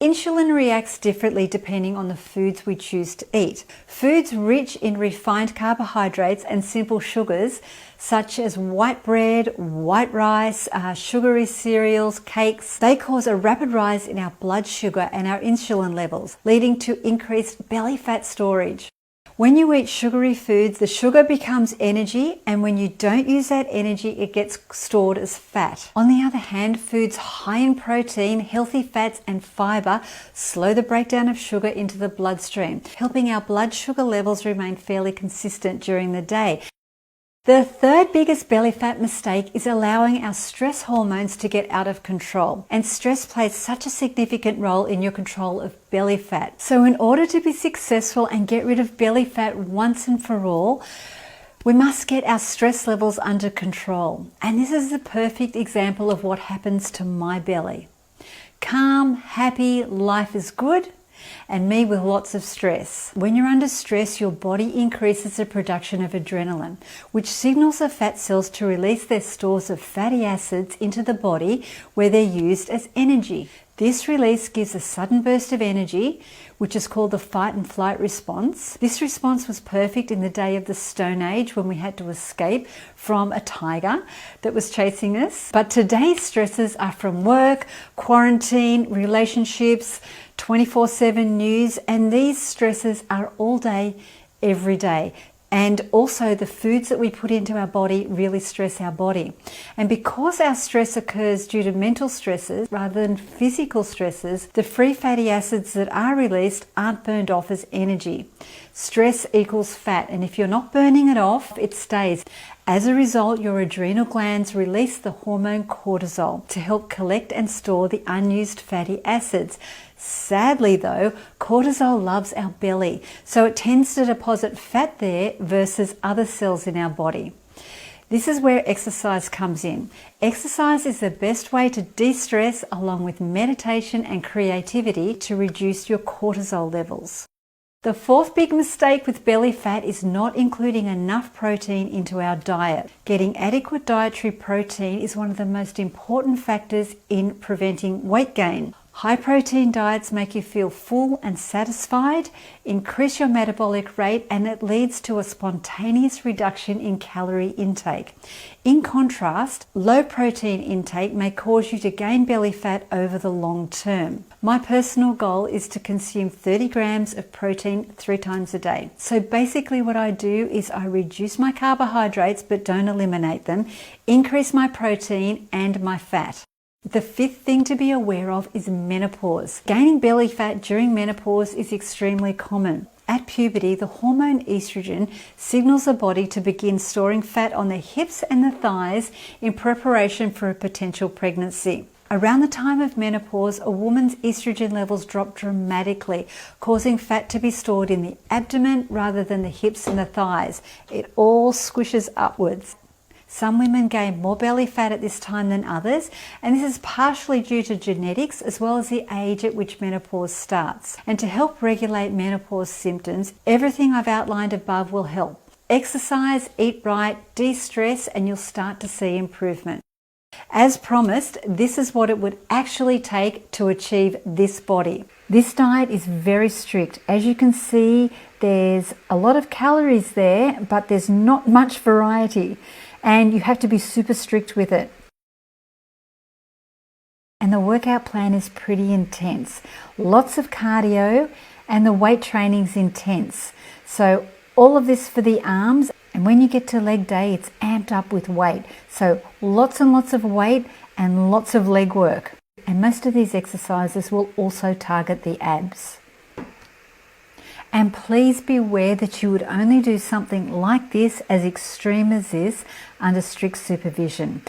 Insulin reacts differently depending on the foods we choose to eat. Foods rich in refined carbohydrates and simple sugars, such as white bread, white rice, sugary cereals, cakes, they cause a rapid rise in our blood sugar and our insulin levels, leading to increased belly fat storage. When you eat sugary foods, the sugar becomes energy, and when you don't use that energy, it gets stored as fat. On the other hand, foods high in protein, healthy fats, and fiber slow the breakdown of sugar into the bloodstream, helping our blood sugar levels remain fairly consistent during the day. The third biggest belly fat mistake is allowing our stress hormones to get out of control. And stress plays such a significant role in your control of belly fat. So in order to be successful and get rid of belly fat once and for all, we must get our stress levels under control. And this is the perfect example of what happens to my belly. Calm, happy, life is good, and me with lots of stress. When you're under stress, your body increases the production of adrenaline, which signals the fat cells to release their stores of fatty acids into the body where they're used as energy. This release gives a sudden burst of energy, which is called the fight and flight response. This response was perfect in the day of the Stone Age when we had to escape from a tiger that was chasing us. But today's stresses are from work, quarantine, relationships, 24/7 news, and these stresses are all day, every day. And also the foods that we put into our body really stress our body. And because our stress occurs due to mental stresses rather than physical stresses, the free fatty acids that are released aren't burned off as energy. Stress equals fat, and if you're not burning it off, it stays. As a result, your adrenal glands release the hormone cortisol to help collect and store the unused fatty acids. Sadly though, cortisol loves our belly, so it tends to deposit fat there versus other cells in our body. This is where exercise comes in. Exercise is the best way to de-stress, along with meditation and creativity, to reduce your cortisol levels. The fourth big mistake with belly fat is not including enough protein into our diet. Getting adequate dietary protein is one of the most important factors in preventing weight gain. High protein diets make you feel full and satisfied, increase your metabolic rate, and it leads to a spontaneous reduction in calorie intake. In contrast, low protein intake may cause you to gain belly fat over the long term. My personal goal is to consume 30 grams of protein 3 times a day. So basically what I do is I reduce my carbohydrates but don't eliminate them, increase my protein and my fat. The fifth thing to be aware of is menopause. Gaining belly fat during menopause is extremely common. At puberty, the hormone estrogen signals the body to begin storing fat on the hips and the thighs in preparation for a potential pregnancy. Around the time of menopause, a woman's estrogen levels drop dramatically, causing fat to be stored in the abdomen rather than the hips and the thighs. It all squishes upwards. Some women gain more belly fat at this time than others, and this is partially due to genetics as well as the age at which menopause starts. And to help regulate menopause symptoms, everything I've outlined above will help. Exercise, eat right, de-stress, and you'll start to see improvement. As promised, this is what it would actually take to achieve this body. This diet is very strict. As you can see, there's a lot of calories there, but there's not much variety. And you have to be super strict with it. And the workout plan is pretty intense. Lots of cardio, and the weight training's intense. So all of this for the arms, and when you get to leg day, it's amped up with weight. So lots and lots of weight and lots of leg work. And most of these exercises will also target the abs. And please be aware that you would only do something like this, as extreme as this, under strict supervision.